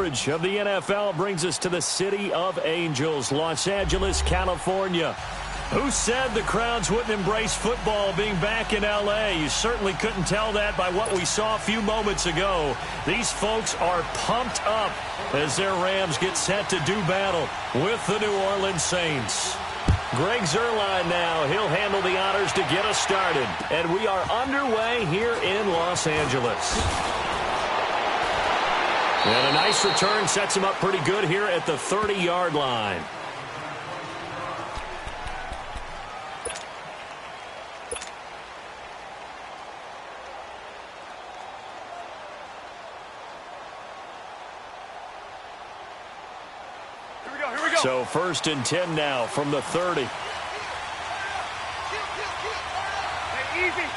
coverage of the NFL brings us to the city of angels, Los Angeles, California. Who said the crowds wouldn't embrace football being back in L.A.? You certainly couldn't tell that by what we saw a few moments ago. These folks are pumped up as their Rams get set to do battle with the New Orleans Saints. Greg Zuerlein now. He'll handle the honors to get us started. And we are underway here in Los Angeles. And a nice return sets him up pretty good here at the 30-yard line. Here we go. So 1st and 10 now from the 30. Hey, easy.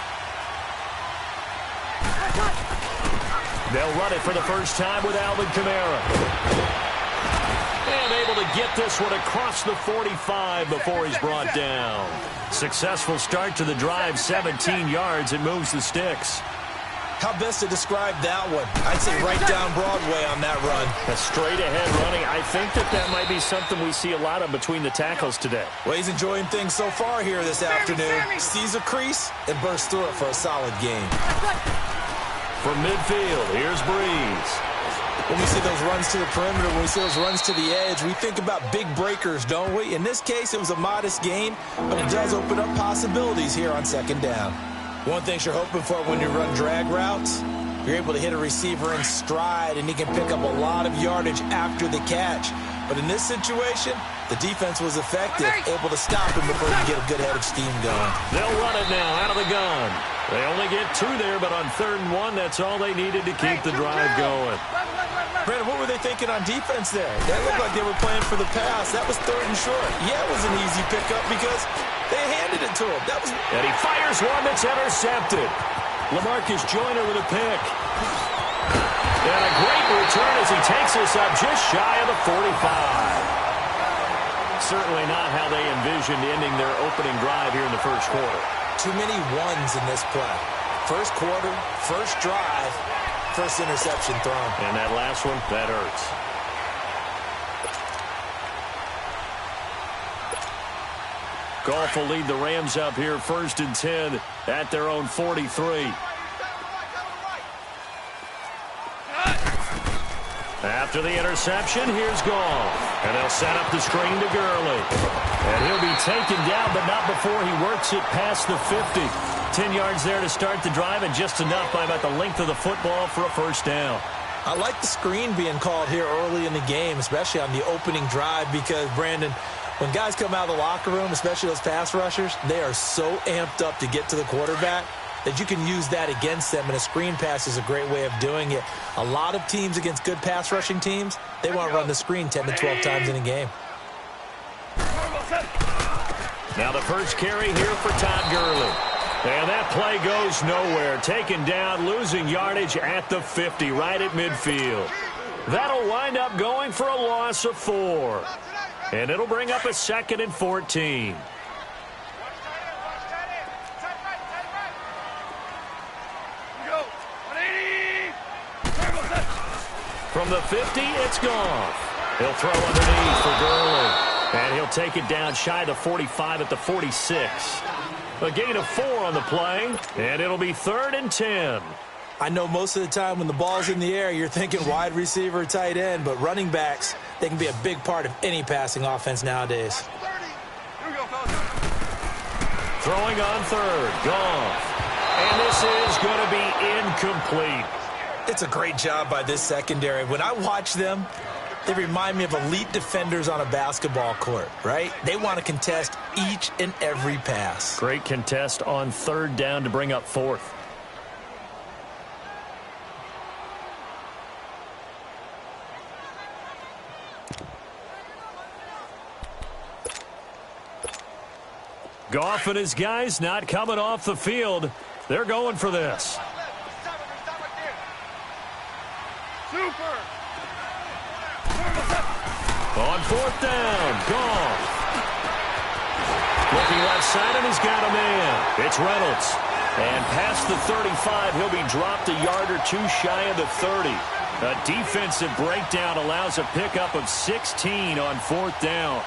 They'll run it for the first time with Alvin Kamara. And able to get this one across the 45 before he's brought down. Successful start to the drive, 17 yards, and moves the sticks. How best to describe that one? I'd say right down Broadway on that run. A straight-ahead running. I think that might be something we see a lot of between the tackles today. Well, he's enjoying things so far here this afternoon. Sees a crease and bursts through it for a solid gain. From midfield, here's Breeze. When we see those runs to the perimeter, when we see those runs to the edge, we think about big breakers, don't we? In this case, it was a modest gain, but it does open up possibilities here on 2nd down. One thing you're hoping for when you run drag routes, you're able to hit a receiver in stride, and he can pick up a lot of yardage after the catch. But in this situation, the defense was effective, able to stop him before he could get a good head of steam going. They'll run it now out of the gun. They only get 2 there, but on 3rd and 1, that's all they needed to keep the drive going. Brandon, what were they thinking on defense there? That looked like they were playing for the pass. That was 3rd and short. Yeah, it was an easy pickup because they handed it to him. And he fires one that's intercepted. LaMarcus Joyner with a pick. And a great return as he takes us up just shy of the 45. Certainly not how they envisioned ending their opening drive here in the 1st quarter. Too many ones in this play. 1st quarter, 1st drive, 1st interception thrown. And that last one, that hurts. Goff will lead the Rams up here 1st and 10 at their own 43. After the interception, here's Goff. And they'll set up the screen to Gurley. And he'll be taken down, but not before he works it past the 50. 10 yards there to start the drive, and just enough by about the length of the football for a 1st down. I like the screen being called here early in the game, especially on the opening drive, because, Brandon, when guys come out of the locker room, especially those pass rushers, they are so amped up to get to the quarterback that you can use that against them, and a screen pass is a great way of doing it. A lot of teams against good pass rushing teams, they want to run the screen 10 to 12 times in a game. Now the first carry here for Todd Gurley. And that play goes nowhere. Taken down, losing yardage at the 50, right at midfield. That'll wind up going for a loss of 4. And it'll bring up a 2nd and 14. From the 50, it's Goff. He'll throw underneath for Gurley. And he'll take it down shy of the 45 at the 46. A gain of 4 on the play, and it'll be 3rd and 10. I know most of the time when the ball's in the air, you're thinking wide receiver, tight end, but running backs, they can be a big part of any passing offense nowadays. Throwing on 3rd, Goff. And this is going to be incomplete. It's a great job by this secondary. When I watch them, they remind me of elite defenders on a basketball court, right? They want to contest each and every pass. Great contest on 3rd down to bring up 4th. Goff and his guys not coming off the field. They're going for this. Super. On 4th down, Goff. Looking left side, and he's got a man. It's Reynolds. And past the 35, he'll be dropped a yard or two shy of the 30. A defensive breakdown allows a pickup of 16 on 4th down.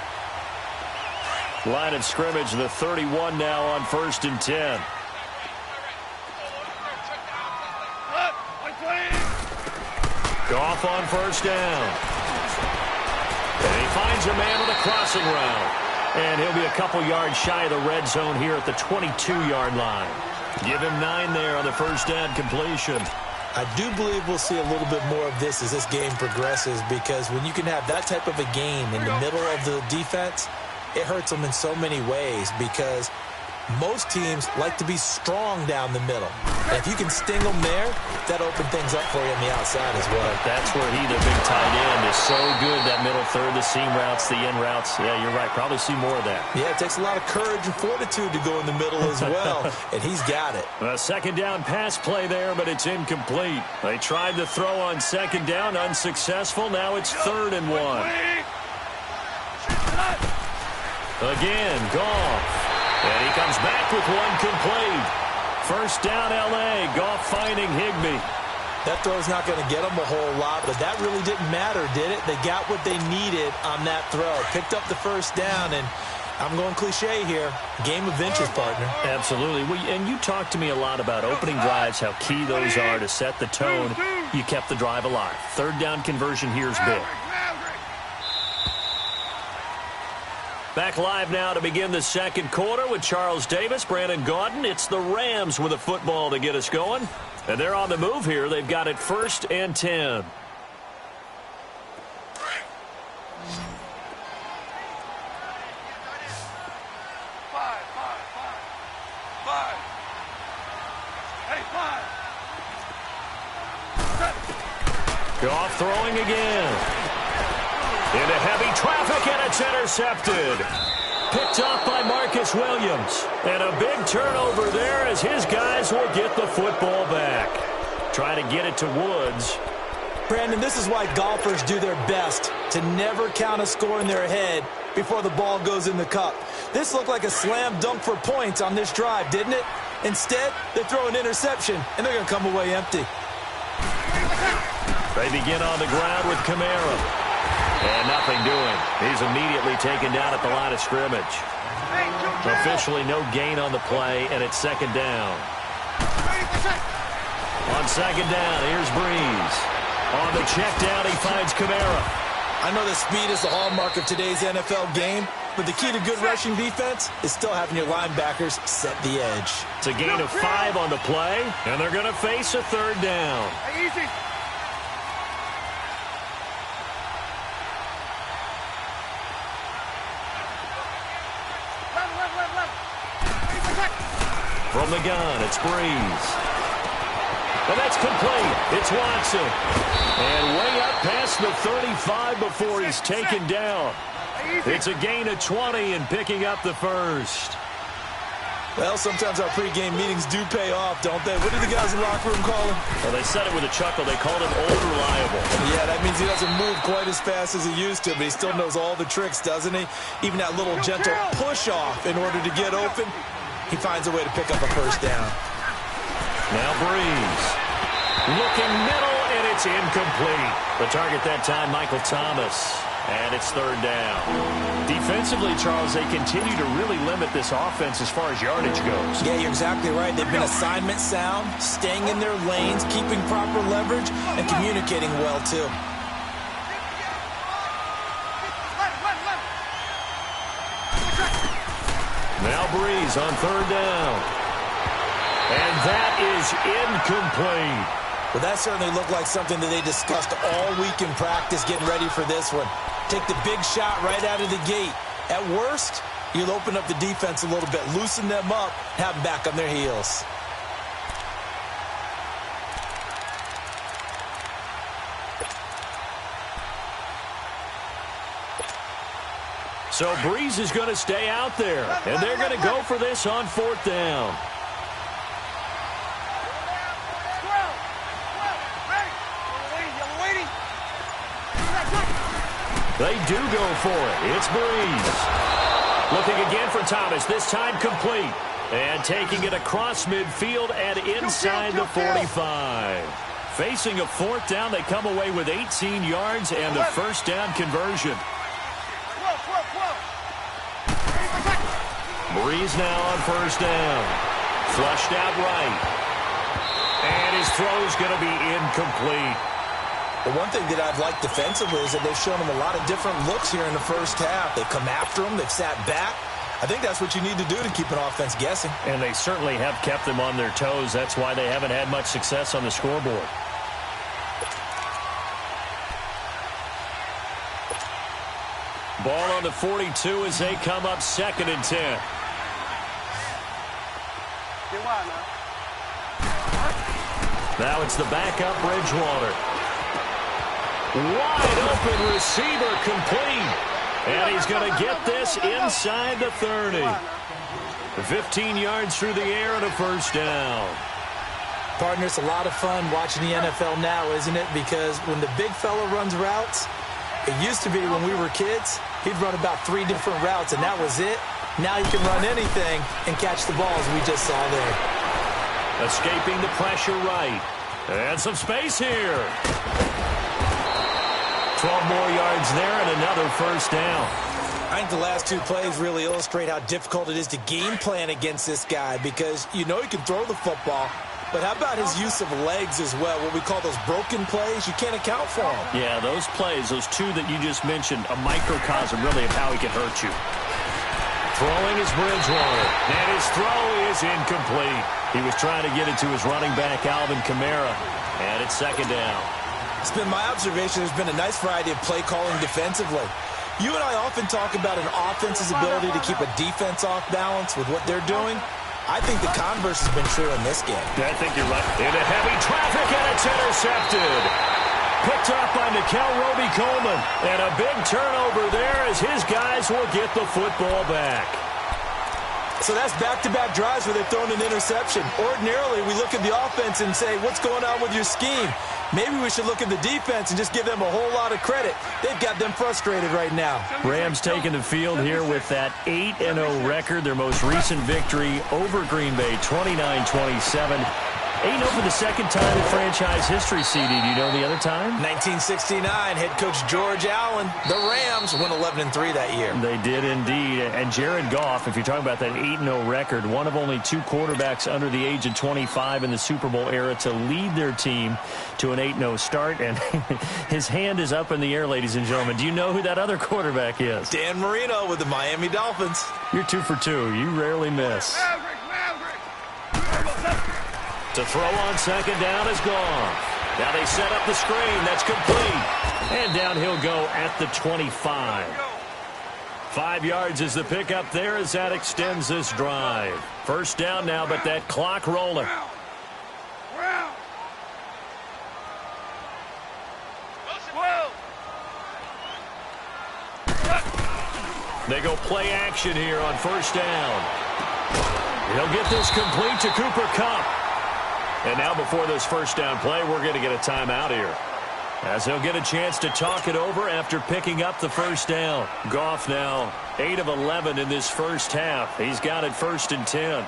Line of scrimmage, the 31 now on 1st and 10. Goff on 1st down. And he finds a man with a crossing route. And he'll be a couple yards shy of the red zone here at the 22-yard line. Give him 9 there on the 1st down completion. I do believe we'll see a little bit more of this as this game progresses, because when you can have that type of a game in the middle of the defense, it hurts them in so many ways, because most teams like to be strong down the middle. And if you can sting them there, that opens things up for you on the outside as well. That's where he, the big tight end, is so good, that middle third, the seam routes, the in routes. Yeah, you're right. Probably see more of that. Yeah, it takes a lot of courage and fortitude to go in the middle as well, and he's got it. A 2nd down pass play there, but it's incomplete. They tried to throw on 2nd down, unsuccessful. Now it's 3rd and 1. Again, Goff. And he comes back with one complete. 1st down, L.A. Goff finding Higbee. That throw's not going to get them a whole lot, but that really didn't matter, did it? They got what they needed on that throw. Picked up the 1st down, and I'm going cliche here. Game of inches, partner. Absolutely. Well, and you talked to me a lot about opening drives, how key those are to set the tone. You kept the drive alive. 3rd down conversion here is big. Back live now to begin the 2nd quarter with Charles Davis, Brandon Gaudin. It's the Rams with a football to get us going. And they're on the move here. They've got it 1st and 10. Goff throwing again. Into heavy traffic, and it's intercepted. Picked off by Marcus Williams. And a big turnover there as his guys will get the football back. Trying to get it to Woods. Brandon, this is why golfers do their best to never count a score in their head before the ball goes in the cup. This looked like a slam dunk for points on this drive, didn't it? Instead, they throw an interception, and they're going to come away empty. They begin on the ground with Kamara. And nothing doing. He's immediately taken down at the line of scrimmage. Officially no gain on the play, and it's 2nd down. On 2nd down, here's Breeze. On the check down, he finds Kamara. I know that speed is the hallmark of today's NFL game, but the key to good rushing defense is still having your linebackers set the edge. It's a gain of 5 on the play, and they're going to face a 3rd down. Easy. From the gun, it's Breeze. And that's complete. It's Watson. And way up past the 35 before he's taken down. It's a gain of 20 and picking up the 1st. Well, sometimes our pregame meetings do pay off, don't they? What did the guys in the locker room call him? Well, they said it with a chuckle. They called him old reliable. Yeah, that means he doesn't move quite as fast as he used to, but he still knows all the tricks, doesn't he? Even that little gentle push-off in order to get open. He finds a way to pick up a 1st down. Now Breeze. Looking middle, and it's incomplete. The target that time, Michael Thomas. And it's 3rd down. Defensively, Charles, they continue to really limit this offense as far as yardage goes. Yeah, you're exactly right. They've been assignment sound, staying in their lanes, keeping proper leverage, and communicating well, too. Now Breeze on 3rd down. And that is incomplete. Well, that certainly looked like something that they discussed all week in practice getting ready for this one. Take the big shot right out of the gate. At worst, you'll open up the defense a little bit, loosen them up, have them back on their heels. So Breeze is going to stay out there, and they're going to go for this on 4th down. They do go for it. It's Breeze. Looking again for Thomas, this time complete. And taking it across midfield and inside the 45. Facing a fourth down, they come away with 18 yards and the first down conversion. Breeze now on first down. Flushed out right. And his throw is going to be incomplete. The one thing that I've liked defensively is that they've shown him a lot of different looks here in the first half. They've come after him. They've sat back. I think that's what you need to do to keep an offense guessing. And they certainly have kept them on their toes. That's why they haven't had much success on the scoreboard. Ball on the 42 as they come up 2nd and 10. Now it's the backup Bridgewater. Wide open receiver complete. And he's going to get this inside the 30. 15 yards through the air and a first down. Partner, it's a lot of fun watching the NFL now, isn't it? Because when the big fella runs routes, it used to be when we were kids, he'd run about 3 different routes, and that was it. Now you can run anything and catch the ball, as we just saw there. Escaping the pressure right. And some space here. 12 more yards there and another first down. I think the last 2 plays really illustrate how difficult it is to game plan against this guy because you know he can throw the football, but how about his use of legs as well, what we call those broken plays? You can't account for them. Yeah, those plays, those 2 that you just mentioned, a microcosm really of how he can hurt you. Throwing is Bridgewater, and his throw is incomplete. He was trying to get it to his running back, Alvin Kamara, and it's 2nd down. It's been my observation there's been a nice variety of play calling defensively. You and I often talk about an offense's ability to keep a defense off balance with what they're doing. I think the converse has been true in this game. I think you're right. Into heavy traffic, and it's intercepted. Picked up by Nickel Roby-Coleman. And a big turnover there as his guys will get the football back. So that's back-to-back drives where they've thrown an interception. Ordinarily, we look at the offense and say, what's going on with your scheme? Maybe we should look at the defense and just give them a whole lot of credit. They've got them frustrated right now. Rams taking the field here with that 8-0 record, their most recent victory over Green Bay, 29-27. 8-0 for the second time in franchise history, CD. Do you know the other time? 1969, head coach George Allen. The Rams won 11-3 that year. They did indeed. And Jared Goff, if you're talking about that 8-0 record, one of only 2 quarterbacks under the age of 25 in the Super Bowl era to lead their team to an 8-0 start. And his hand is up in the air, ladies and gentlemen. Do you know who that other quarterback is? Dan Marino with the Miami Dolphins. You're 2 for 2. You rarely miss. To throw on 2nd down is Goff. Now they set up the screen. That's complete. And down he'll go at the 25. 5 yards is the pickup there as that extends this drive. First down now, but that clock rolling. They go play action here on first down. He'll get this complete to Cooper Kupp. And now before this first down play, we're going to get a timeout here, as he'll get a chance to talk it over after picking up the first down. Goff now 8 of 11 in this first half. He's got it 1st and 10.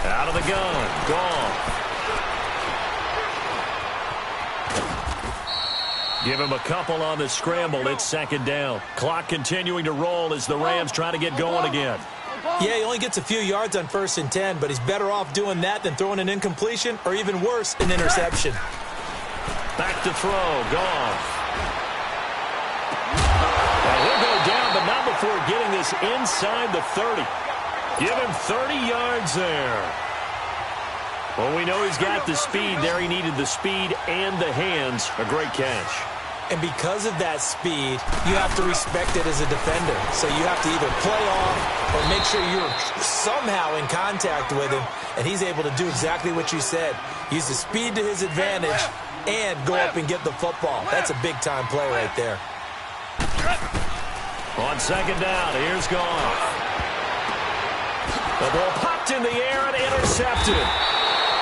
Out of the gun, Goff. Give him a couple on the scramble. It's 2nd down. Clock continuing to roll as the Rams try to get going again. Yeah, he only gets a few yards on 1st and 10, but he's better off doing that than throwing an incompletion or even worse, an interception. Back to throw. Goff. Now he'll go down, but not before getting this inside the 30. Give him 30 yards there. Well, we know he's got the speed there. He needed the speed and the hands. A great catch. And because of that speed, you have to respect it as a defender. So you have to either play off or make sure you're somehow in contact with him. And he's able to do exactly what you said. Use the speed to his advantage and go up and get the football. That's a big-time play right there. On 2nd down, here's Goff. The ball popped in the air and intercepted.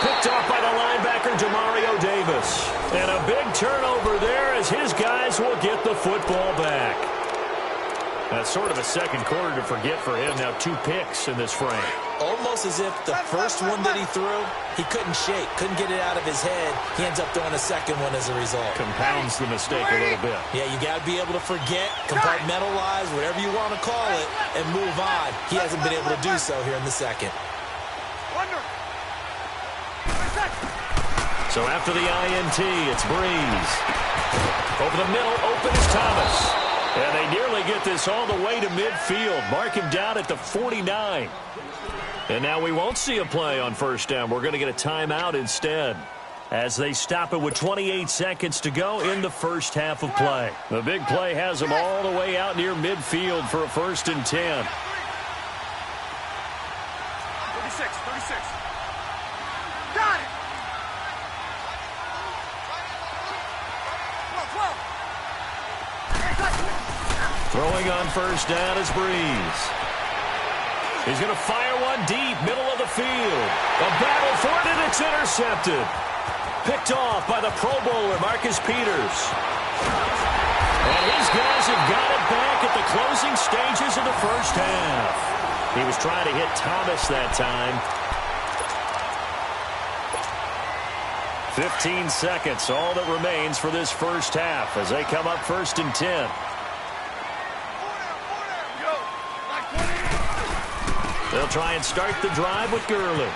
Picked off by the linebacker, Demario Davis. And a big turnover there as his guys will get the football back. That's sort of a second quarter to forget for him. Now 2 picks in this frame. Almost as if the first one that he threw, he couldn't shake, couldn't get it out of his head. He ends up throwing a second one as a result. Compounds the mistake a little bit. Yeah, you got to be able to forget, compartmentalize, whatever you want to call it, and move on. He hasn't been able to do so here in the second. So after the INT, it's Breeze. Over the middle, open is Thomas. And they nearly get this all the way to midfield. Mark him down at the 49. And now we won't see a play on first down. We're going to get a timeout instead, as they stop it with 28 seconds to go in the first half of play. The big play has them all the way out near midfield for a 1st and 10. 36. Got it. 12. Throwing on first down is Breeze. He's going to fire one deep, middle of the field. A battle for it, and it's intercepted. Picked off by the Pro Bowler, Marcus Peters. And his guys have got it back at the closing stages of the first half. He was trying to hit Thomas that time. 15 seconds, all that remains for this first half as they come up 1st and 10. They'll try and start the drive with Gurley.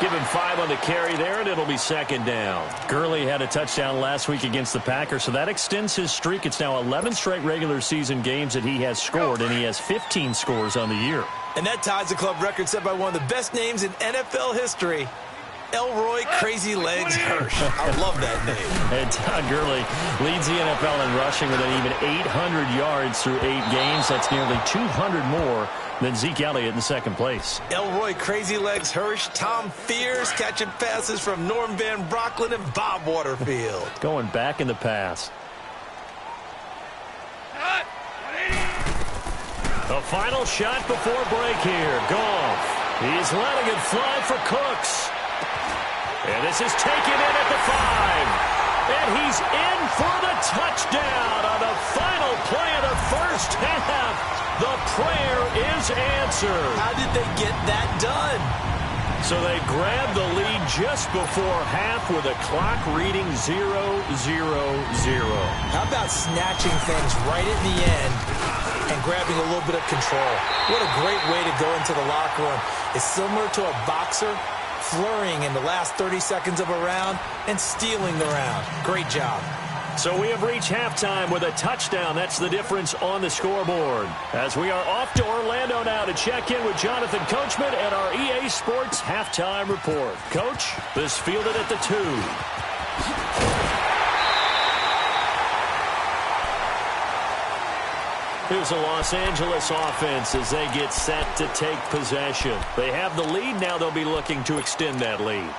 Give him 5 on the carry there, and it'll be 2nd down. Gurley had a touchdown last week against the Packers, so that extends his streak. It's now 11 straight regular season games that he has scored, and he has 15 scores on the year. And that ties the club record set by one of the best names in NFL history, Elroy Crazy Legs Hirsch. I love that name. And Todd Gurley leads the NFL in rushing with an even 800 yards through 8 games. That's nearly 200 more than Zeke Elliott in 2nd place. Elroy Crazy Legs Hirsch, Tom Fears catching passes from Norm Van Brocklin and Bob Waterfield. Going back in the pass. The final shot before break here. Goff. He's letting it fly for Cooks. And this is taken in at the 5. And he's in for the touchdown on the final play of the first half. The prayer is answered. How did they get that done? So they grabbed the lead just before half with a clock reading 0-0-0. How about snatching things right at the end and grabbing a little bit of control? What a great way to go into the locker room. It's similar to a boxer flurrying in the last 30 seconds of a round and stealing the round. Great job. So we have reached halftime with a touchdown. That's the difference on the scoreboard. As we are off to Orlando now to check in with Jonathan Coachman and our EA Sports halftime report. Coach, this fielded at the 2. Here's the Los Angeles offense as they get set to take possession. They have the lead. Now they'll be looking to extend that lead.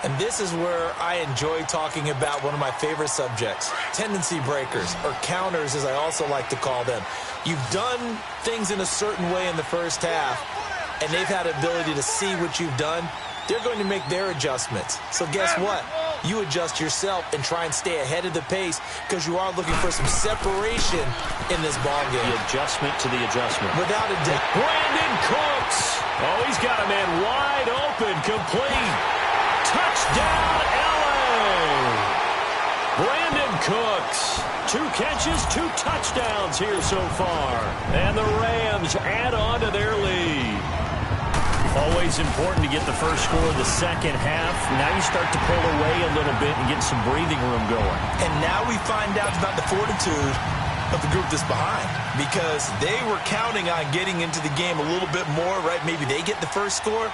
And this is where I enjoy talking about one of my favorite subjects, tendency breakers, or counters as I also like to call them. You've done things in a certain way in the first half, and they've had the ability to see what you've done. They're going to make their adjustments. So guess what? You adjust yourself and try and stay ahead of the pace because you are looking for some separation in this ball game. The adjustment to the adjustment. Without a doubt. Brandon Cooks. Oh, he's got a man wide open, complete. Touchdown, L.A. Brandon Cooks. 2 catches, 2 touchdowns here so far. And the Rams add on to their lead. Always important to get the first score of the second half. Now you start to pull away a little bit and get some breathing room going. And now we find out about the fortitude of the group that's behind, because they were counting on getting into the game a little bit more, right? Maybe they get the first score.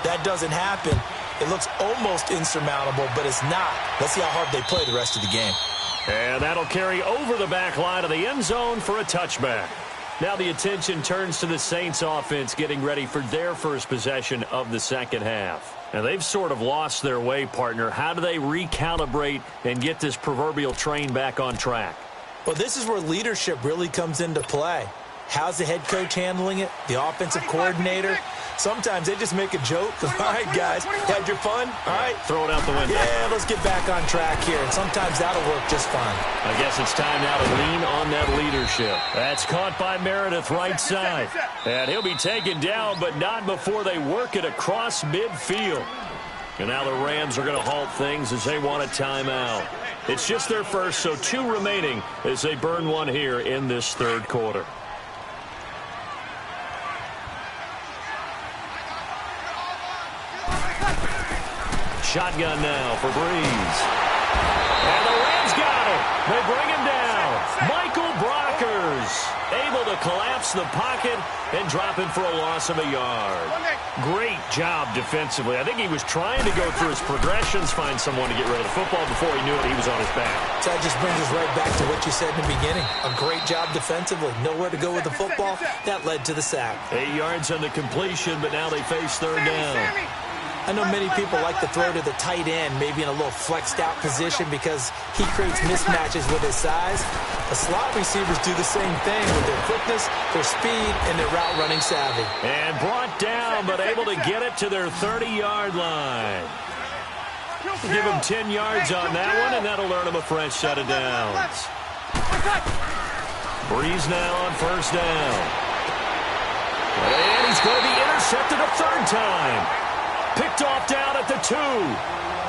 That doesn't happen. It looks almost insurmountable, but it's not. Let's see how hard they play the rest of the game. And that'll carry over the back line of the end zone for a touchback. Now the attention turns to the Saints offense getting ready for their first possession of the second half. Now they've sort of lost their way, partner. How do they recalibrate and get this proverbial train back on track? Well, this is where leadership really comes into play. How's the head coach handling it? The offensive coordinator? Sometimes they just make a joke. All right, guys, had your fun? All right. Throw it out the window. Yeah, let's get back on track here, and sometimes that'll work just fine. I guess it's time now to lean on that leadership. That's caught by Meredith right side. And he'll be taken down, but not before they work it across midfield. And now the Rams are going to halt things as they want a timeout. It's just their first, so 2 remaining as they burn one here in this third quarter. Shotgun now for Breeze. And the Rams got it. They bring him down. Michael Brockers able to collapse the pocket and drop him for a loss of a yard. Great job defensively. I think he was trying to go through his progressions, find someone to get rid of the football. Before he knew it, he was on his back. So that just brings us right back to what you said in the beginning. A great job defensively. Nowhere to go with the football. That led to the sack. 8 yards on the completion, but now they face third down. I know many people like to throw to the tight end, maybe in a little flexed out position because he creates mismatches with his size. The slot receivers do the same thing with their quickness, their speed, and their route running savvy. And brought down, but able to get it to their 30-yard line. Give him 10 yards on that one, and that'll earn him a fresh set of downs. Breeze now on first down. And he's going to be intercepted a third time. Picked off down at the 2.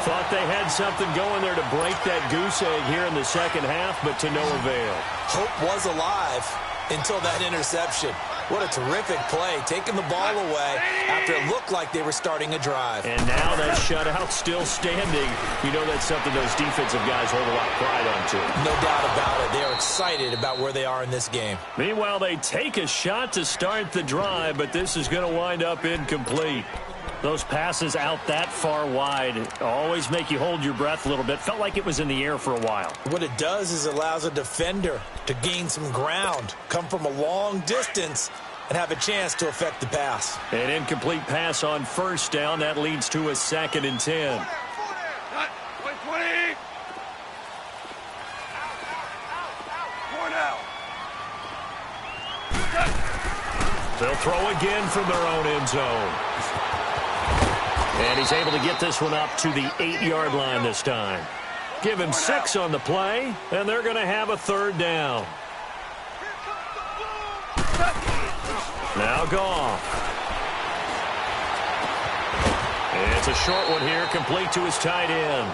Thought they had something going there to break that goose egg here in the second half, but to no avail. Hope was alive until that interception. What a terrific play, taking the ball away after it looked like they were starting a drive. And now that shutout still standing. You know that's something those defensive guys hold a lot of pride on, too. No doubt about it. They're excited about where they are in this game. Meanwhile, they take a shot to start the drive, but this is going to wind up incomplete. Those passes out that far wide always make you hold your breath a little bit. Felt like it was in the air for a while. What it does is allows a defender to gain some ground, come from a long distance, and have a chance to affect the pass. An incomplete pass on first down. That leads to a 2nd and 10. They'll throw again from their own end zone. And he's able to get this one up to the 8-yard line this time. Give him 6 on the play, and they're going to have a third down. Now Goff. And it's a short one here, complete to his tight end.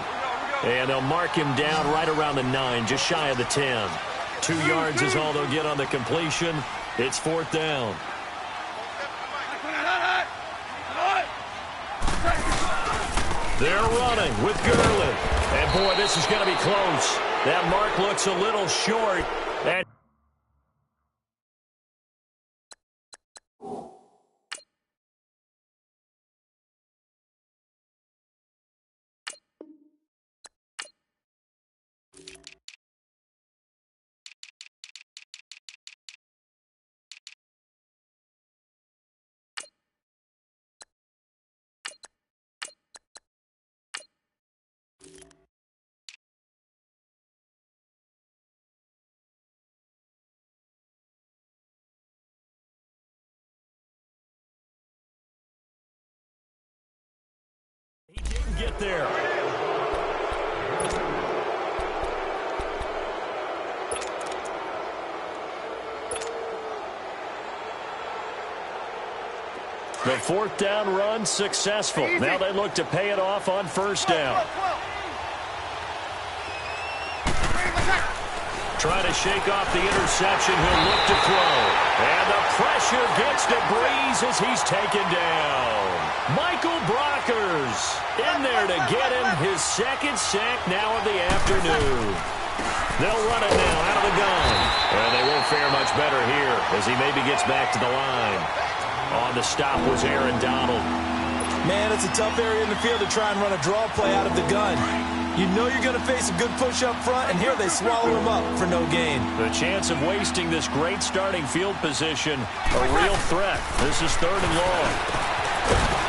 And they'll mark him down right around the 9, just shy of the 10. 2 yards is all they'll get on the completion. It's 4th down. They're running with Gurley. And, boy, this is going to be close. That mark looks a little short. And he didn't get there. The 4th down run successful. Now they look to pay it off on first down. Trying to shake off the interception. He'll look to throw. And the pressure gets to Breeze as he's taken down. Michael Brockers in there to get him his 2nd sack now of the afternoon. They'll run it now out of the gun. And they won't fare much better here as he maybe gets back to the line. On the stop was Aaron Donald. Man, it's a tough area in the field to try and run a draw play out of the gun. You know you're going to face a good push up front, and here they swallow him up for no gain. The chance of wasting this great starting field position, a real threat. This is 3rd and long.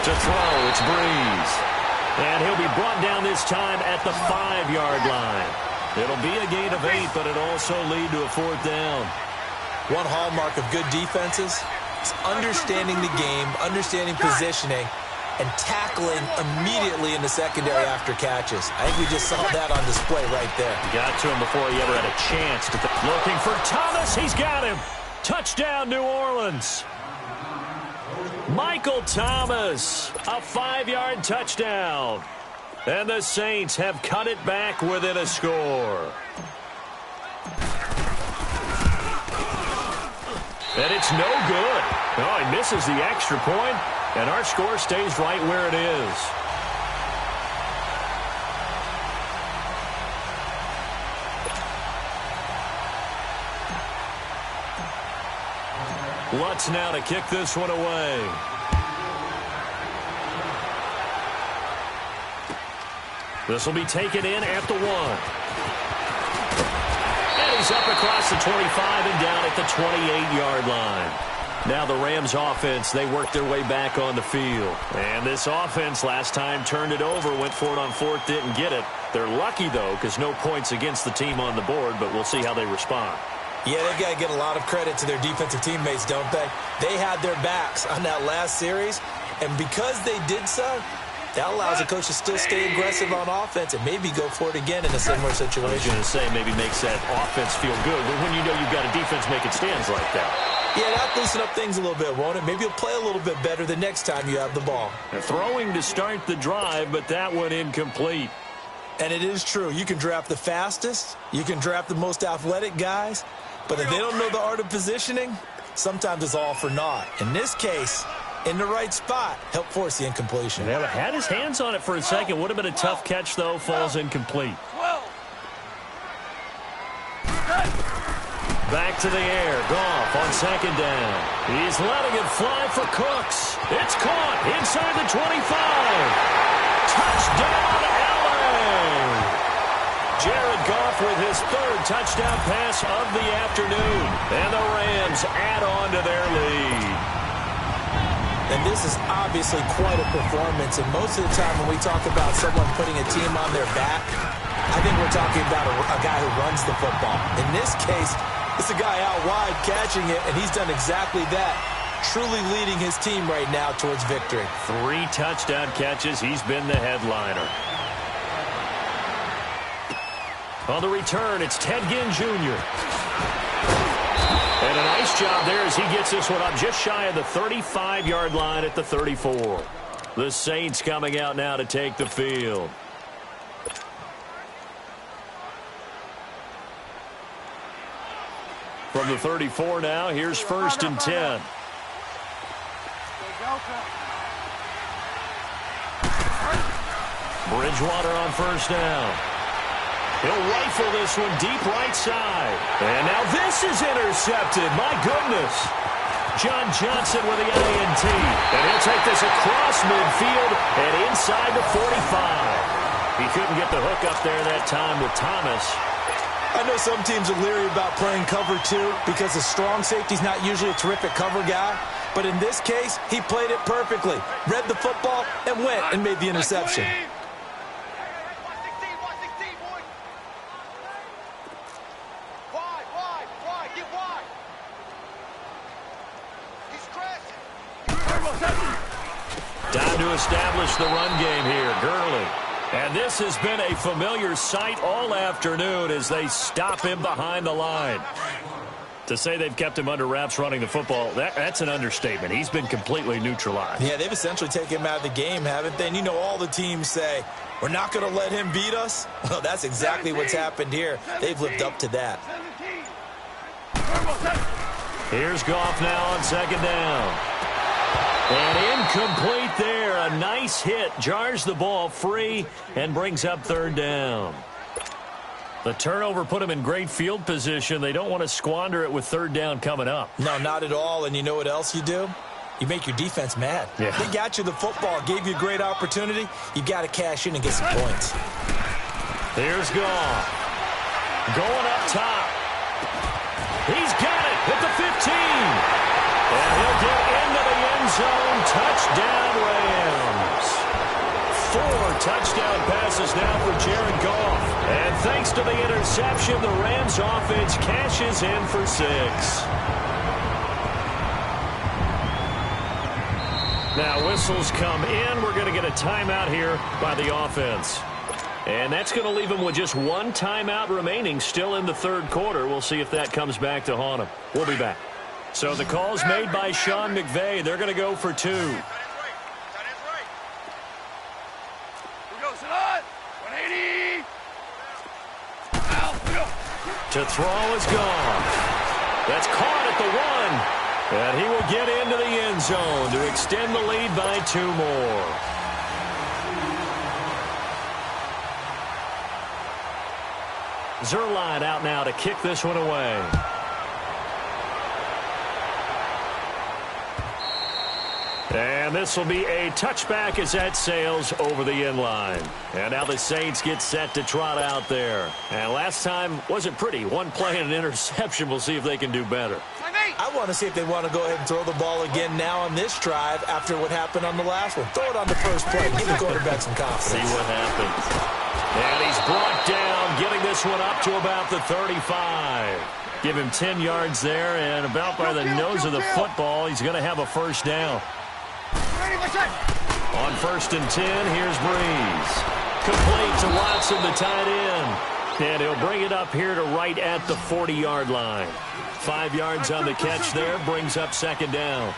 To throw, it's Breeze. And he'll be brought down this time at the 5-yard line. It'll be a gain of 8, but it'll also lead to a 4th down. One hallmark of good defenses is understanding the game, understanding positioning, and tackling immediately in the secondary after catches. I think we just saw that on display right there. Got to him before he ever had a chance. Looking for Thomas. He's got him. Touchdown, New Orleans. Michael Thomas, a 5-yard touchdown. And the Saints have cut it back within a score. And it's no good. Oh, he misses the extra point, and our score stays right where it is. Lutz now to kick this one away. This will be taken in at the 1. And he's up across the 25 and down at the 28-yard line. Now the Rams offense, they work their way back on the field. And this offense last time turned it over, went for it on 4th, didn't get it. They're lucky, though, because no points against the team on the board, but we'll see how they respond. Yeah, they've got to get a lot of credit to their defensive teammates, don't they? They had their backs on that last series, and because they did so, that allows the coach to still stay aggressive on offense and maybe go for it again in a similar situation. I was going to say maybe makes that offense feel good, but when you know you've got a defense making stands like that. Yeah, that'll loosen up things a little bit, won't it? Maybe you'll play a little bit better the next time you have the ball. They're throwing to start the drive, but that one incomplete. And it is true. You can draft the fastest. You can draft the most athletic guys. But if they don't know the art of positioning, sometimes it's all for naught. In this case, in the right spot, help force the incompletion. Yeah, had his hands on it for a second. Would have been a tough catch, though. Falls incomplete. Back to the air. Goff on 2nd down. He's letting it fly for Cooks. It's caught inside the 25. Touchdown, LA! Jared Goff with his 3rd touchdown pass of the afternoon. And the Rams add on to their lead. And this is obviously quite a performance. And most of the time when we talk about someone putting a team on their back, I think we're talking about a guy who runs the football. In this case, it's a guy out wide catching it, and he's done exactly that, truly leading his team right now towards victory. 3 touchdown catches. He's been the headliner. On the return, it's Ted Ginn Jr. And a nice job there as he gets this one up just shy of the 35-yard line at the 34. The Saints coming out now to take the field. From the 34 now, here's 1st and 10. Bridgewater on 1st down. He'll rifle this one deep right side. And now this is intercepted. My goodness. John Johnson with the INT. And he'll take this across midfield and inside the 45. He couldn't get the hook up there that time with Thomas. I know some teams are leery about playing cover 2 because a strong safety's not usually a terrific cover guy. But in this case, he played it perfectly. Read the football and went and made the interception. Time to establish the run game here. Gurley. And this has been a familiar sight all afternoon as they stop him behind the line. To say they've kept him under wraps running the football, that's an understatement. He's been completely neutralized. Yeah, they've essentially taken him out of the game, haven't they? And you know all the teams say, we're not going to let him beat us. Well, that's exactly what's happened here. They've lived up to that. Here's Goff now on 2nd down. And incomplete there. A nice hit. Jars the ball free and brings up 3rd down. The turnover put them in great field position. They don't want to squander it with 3rd down coming up. No, not at all. And you know what else you do? You make your defense mad. Yeah. They got you the football, gave you a great opportunity. You got to cash in and get some points. Here's Goff. Going up top. He's got it at the 15. And he'll get into the end zone. Touchdown, Rams. 4 touchdown passes This is now for Jared Goff. And thanks to the interception, the Rams offense cashes in for 6. Now whistles come in. We're going to get a timeout here by the offense. And that's going to leave them with just one timeout remaining still in the third quarter. We'll see if that comes back to haunt them. We'll be back. So the call's made by Sean McVay. They're going to go for 2. To throw is gone. That's caught at the 1. And he will get into the end zone to extend the lead by 2 more. Zerline out now to kick this one away. And this will be a touchback as that sails over the end line. And now the Saints get set to trot out there. And last time wasn't pretty. One play and an interception. We'll see if they can do better. I want to see if they want to go ahead and throw the ball again now on this drive after what happened on the last one. Throw it on the first play. Give the quarterback some confidence. See what happens. And he's brought down, getting this one up to about the 35. Give him 10 yards there, and about by the nose of the football, he's going to have a first down. On 1st and 10, here's Breeze. Complete to Watson, the tight end. And he'll bring it up here to right at the 40-yard line. 5 yards on the catch there, brings up 2nd down.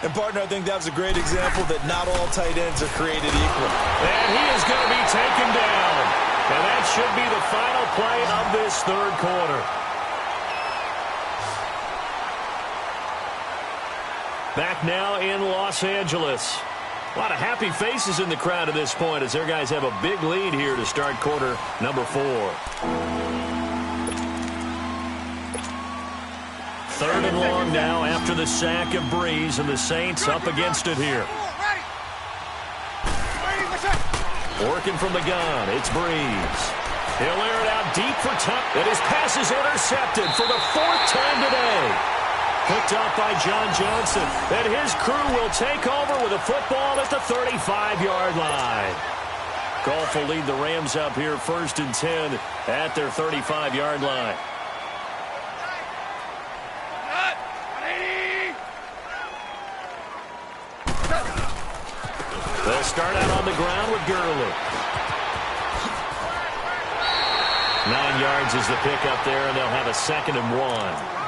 And, partner, I think that was a great example that not all tight ends are created equal. And he is going to be taken down. And that should be the final play of this third quarter. Back now in Los Angeles. A lot of happy faces in the crowd at this point as their guys have a big lead here to start quarter number 4. 3rd and long now after the sack of Breeze, and the Saints up against it here. Working from the gun, it's Breeze. He'll air it out deep for touch, and his pass is intercepted for the 4th time today. Picked up by John Johnson. And his crew will take over with a football at the 35-yard line. Goff will lead the Rams up here 1st and 10 at their 35-yard line. They'll start out on the ground with Gurley. 9 yards is the pickup there, and they'll have a 2nd and 1.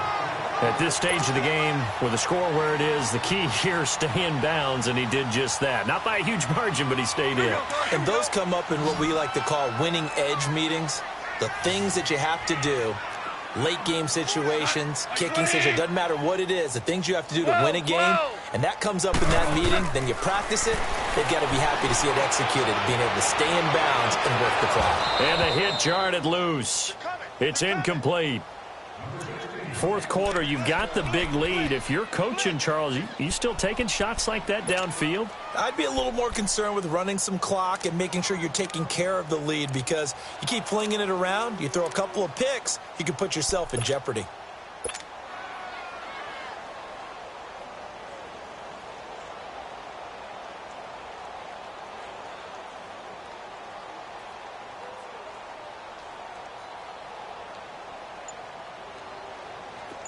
At this stage of the game, with the score where it is, the key here is stay in bounds, and he did just that. Not by a huge margin, but he stayed in. And those come up in what we like to call winning edge meetings. The things that you have to do, late game situations, kicking situations, doesn't matter what it is, the things you have to do to win a game, and that comes up in that meeting, then you practice it, they've got to be happy to see it executed, being able to stay in bounds and work the clock. And the hit jarred it loose. It's incomplete. 4th quarter, you've got the big lead. If you're coaching, Charles, you still taking shots like that downfield? I'd be a little more concerned with running some clock and making sure you're taking care of the lead, because you keep flinging it around, you throw a couple of picks, you can put yourself in jeopardy.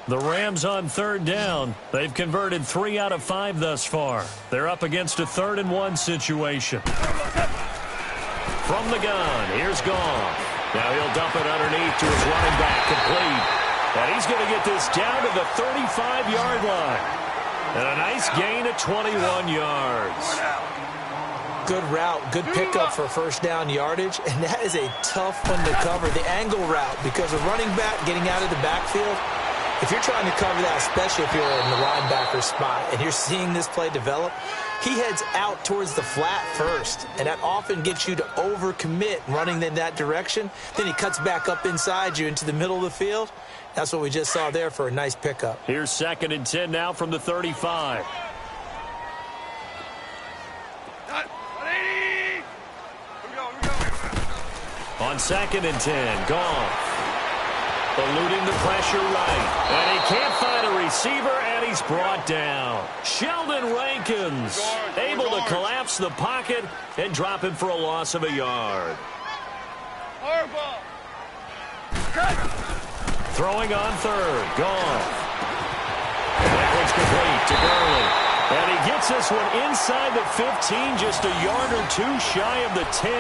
The Rams on 3rd down. They've converted 3 out of 5 thus far. They're up against a 3rd and 1 situation. From the gun, here's Goff. Now he'll dump it underneath to his running back, complete. And he's going to get this down to the 35-yard line. And a nice gain of 21 yards. Good route, good pickup for 1st down yardage, and that is a tough one to cover. The angle route, because a running back getting out of the backfield, if you're trying to cover that, especially if you're in the linebacker spot and you're seeing this play develop, he heads out towards the flat first, and that often gets you to overcommit running in that direction. Then he cuts back up inside you into the middle of the field. That's what we just saw there for a nice pickup. Here's 2nd and 10 now from the 35. On 2nd and 10, Goff. Eluding the pressure right. And he can't find a receiver, and he's brought down. Sheldon Rankins able to collapse the pocket and drop him for a loss of a yard. Throwing on third. Goff. That one's complete to Gurley. And he gets this one inside the 15, just a yard or two shy of the 10.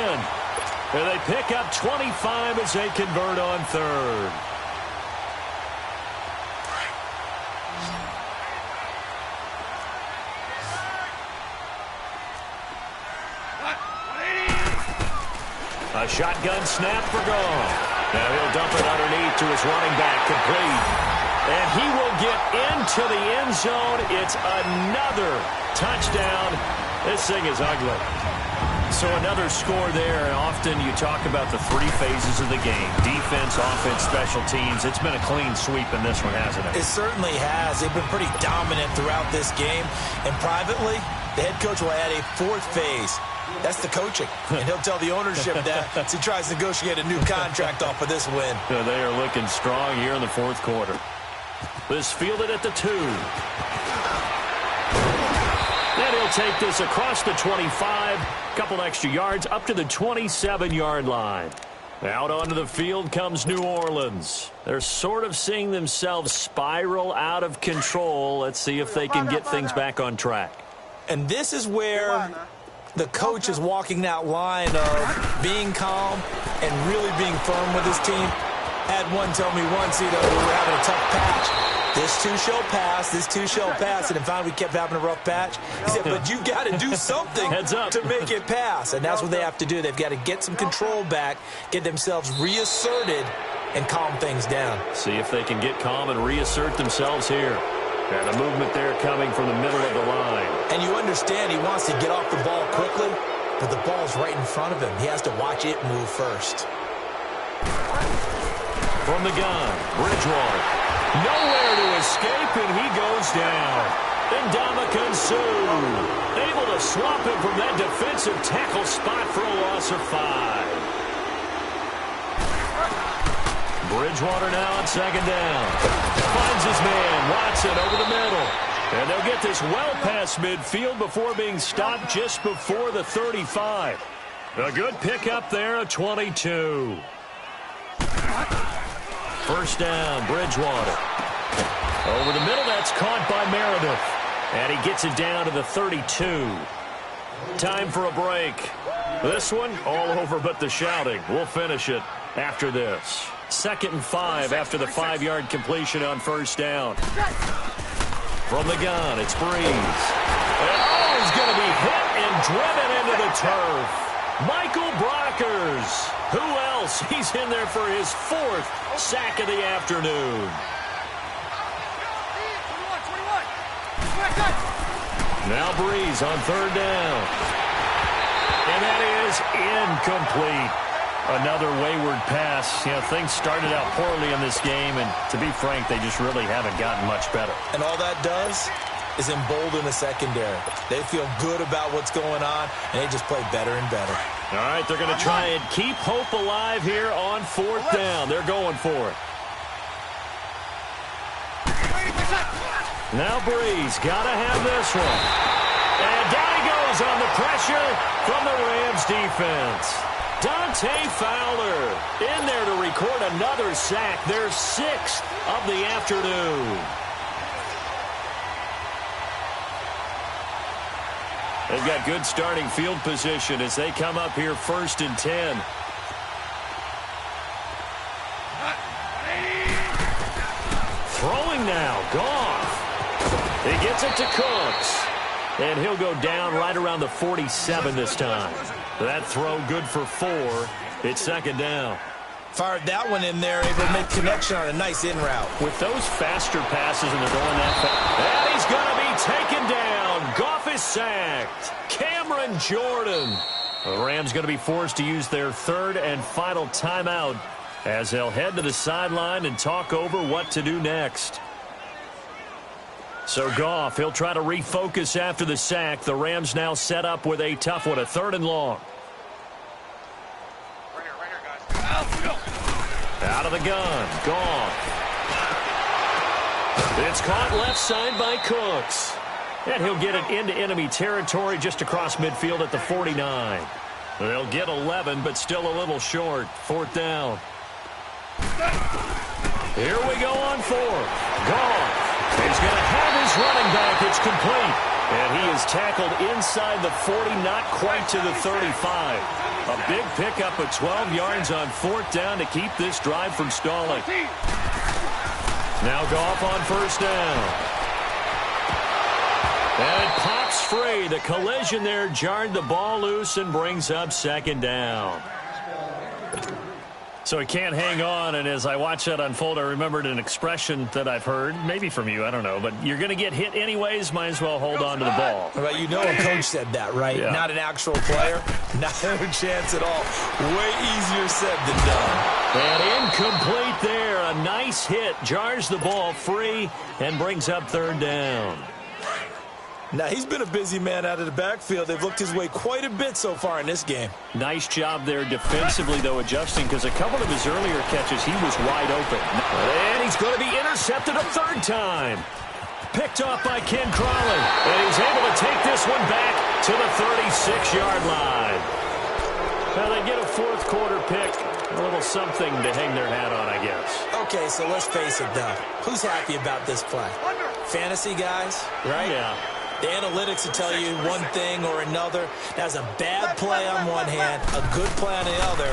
And they pick up 25 as they convert on third. A shotgun snap for Goff. Now he'll dump it underneath to his running back, complete. And he will get into the end zone. It's another touchdown. This thing is ugly. So another score there. Often you talk about the three phases of the game. Defense, offense, special teams. It's been a clean sweep in this one, hasn't it? It certainly has. They've been pretty dominant throughout this game. And privately, the head coach will add a fourth phase. That's the coaching. And he'll tell the ownership that as he tries to negotiate a new contract off of this win. Yeah, they are looking strong here in the fourth quarter. This fielded at the 2. Then he'll take this across the 25. Couple extra yards up to the 27-yard line. Out onto the field comes New Orleans. They're sort of seeing themselves spiral out of control. Let's see if they can get things back on track. And this is where the coach is walking that line of being calm and really being firm with his team. Had one tell me once, we were having a tough patch. This too shall pass, this too shall pass. And finally we kept having a rough patch. He said, but you got to do something to make it pass. And that's what they have to do. They've got to get some control back, get themselves reasserted, and calm things down. See if they can get calm and reassert themselves here. And a movement there coming from the middle of the line. And you understand he wants to get off the ball quickly, but the ball's right in front of him. He has to watch it move first. From the gun, Bridgewater. Nowhere to escape, and he goes down. Ndamukong Suh able to swap him from that defensive tackle spot for a loss of 5. Bridgewater now on second down. Finds his man, Watson, over the middle. And they'll get this well past midfield before being stopped just before the 35. A good pickup there at 22. First down, Bridgewater. Over the middle, that's caught by Meredith. And he gets it down to the 32. Time for a break. This one, all over but the shouting. We'll finish it after this. 2nd and 5 after the 5-yard completion on first down. From the gun, it's Breeze. And he's going to be hit and driven into the turf. Michael Brockers. Who else? He's in there for his 4th sack of the afternoon. Now Breeze on third down. And that is incomplete. Another wayward pass. You know, things started out poorly in this game, and to be frank, they just really haven't gotten much better. And all that does is embolden the secondary. They feel good about what's going on, and they just play better and better. All right, they're going to try and keep hope alive here on 4th down. They're going for it. Now Breeze, got to have this one. And down he goes on the pressure from the Rams defense. Dante Fowler in there to record another sack, their 6th of the afternoon. They've got good starting field position as they come up here 1st and 10. Throwing now, Goff. He gets it to Cooks. And he'll go down right around the 47 this time. That throw good for 4. It's 2nd down. Fired that one in there, able to make connection on a nice in route. With those faster passes and they're going that fast. And he's going to be taken down. Goff is sacked. Cameron Jordan. The Rams going to be forced to use their 3rd and final timeout as they'll head to the sideline and talk over what to do next. So Goff, he'll try to refocus after the sack. The Rams now set up with a tough one, a 3rd and long. Right here, guys. Out of of the gun. Goff. It's caught left side by Cooks. And he'll get it into enemy territory just across midfield at the 49. They'll get 11, but still a little short. 4th down. Here we go on 4th. Goff. He's going to have his running back. It's complete. And he is tackled inside the 40, not quite to the 35. A big pickup of 12 yards on 4th down to keep this drive from stalling. Now Goff on 1st down. And it pops free. The collision there jarred the ball loose and brings up 2nd down. So he can't hang on, and as I watch that unfold, I remembered an expression that I've heard, maybe from you, I don't know, but you're going to get hit anyways, might as well hold on to the ball. Well, you know a coach said that, right? Yeah. Not an actual player. Not a chance at all. Way easier said than done. And incomplete there. A nice hit. Jars the ball free and brings up 3rd down. Now, he's been a busy man out of the backfield. They've looked his way quite a bit so far in this game. Nice job there defensively, though, adjusting, because a couple of his earlier catches, he was wide open. And he's going to be intercepted a 3rd time. Picked off by Ken Crawley. And he's able to take this one back to the 36-yard line. Now, they get a 4th quarter pick. A little something to hang their hat on, I guess. Okay, so let's face it, though. Who's happy about this play? Fantasy guys, right? Yeah. The analytics will tell you one thing or another. That's a bad play on one hand, a good play on the other,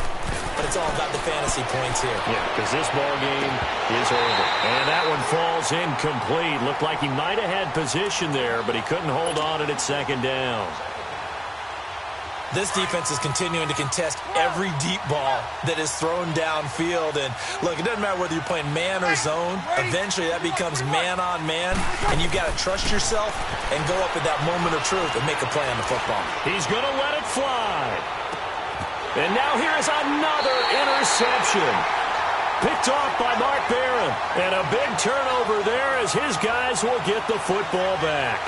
but it's all about the fantasy points here. Yeah, because this ball game is over. And that one falls incomplete. Looked like he might have had position there, but he couldn't hold on it at 2nd down. This defense is continuing to contest every deep ball that is thrown downfield. And, look, it doesn't matter whether you're playing man or zone. Eventually, that becomes man-on-man, and you've got to trust yourself and go up at that moment of truth and make a play on the football. He's going to let it fly. And now here's another interception. Picked off by Mark Barron. And a big turnover there as his guys will get the football back.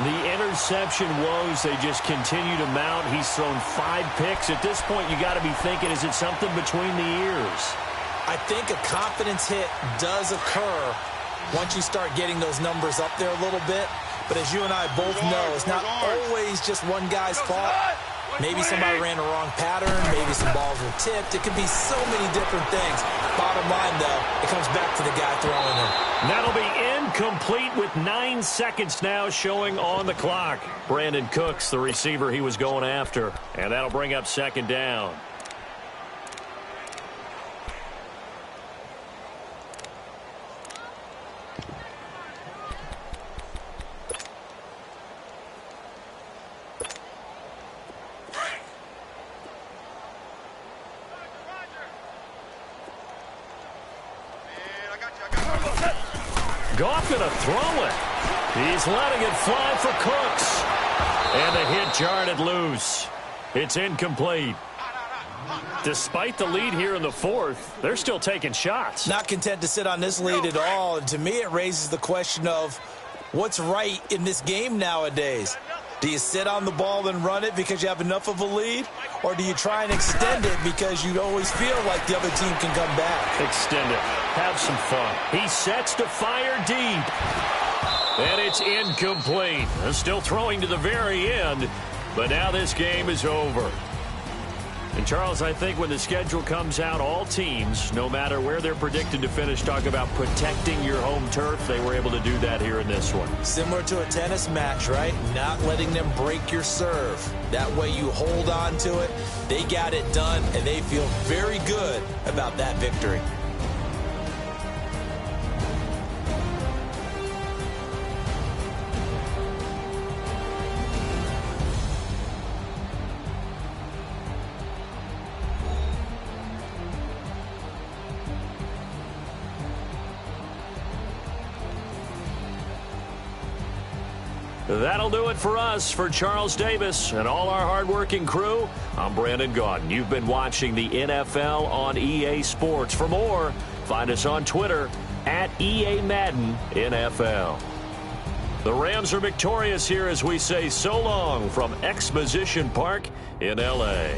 The interception woes, they just continue to mount. He's thrown 5 picks. At this point, you got to be thinking, is it something between the ears? I think a confidence hit does occur once you start getting those numbers up there a little bit. But as you and I both know, it's not always just one guy's fault. Maybe somebody ran a wrong pattern. Maybe some balls were tipped. It could be so many different things. Bottom line, though, it comes back to the guy throwing them. That'll be incomplete with 9 seconds now showing on the clock. Brandon Cooks, the receiver he was going after. And that'll bring up 2nd down. Goff going to throw it. He's letting it fly for Cooks. And the hit jarred it loose. It's incomplete. Despite the lead here in the 4th, they're still taking shots. Not content to sit on this lead at all. And to me, it raises the question of what's right in this game nowadays. Do you sit on the ball and run it because you have enough of a lead? Or do you try and extend it because you always feel like the other team can come back? Extend it. Have some fun. He sets to fire deep. And it's incomplete. Still throwing to the very end. But now this game is over. And, Charles, I think when the schedule comes out, all teams, no matter where they're predicted to finish, talk about protecting your home turf. They were able to do that here in this one. Similar to a tennis match, right? Not letting them break your serve. That way you hold on to it. They got it done, and they feel very good about that victory. That'll do it for us. For Charles Davis and all our hardworking crew, I'm Brandon Gaudin. You've been watching the NFL on EA Sports. For more, find us on Twitter at EA Madden NFL. The Rams are victorious here as we say so long from Exposition Park in L.A.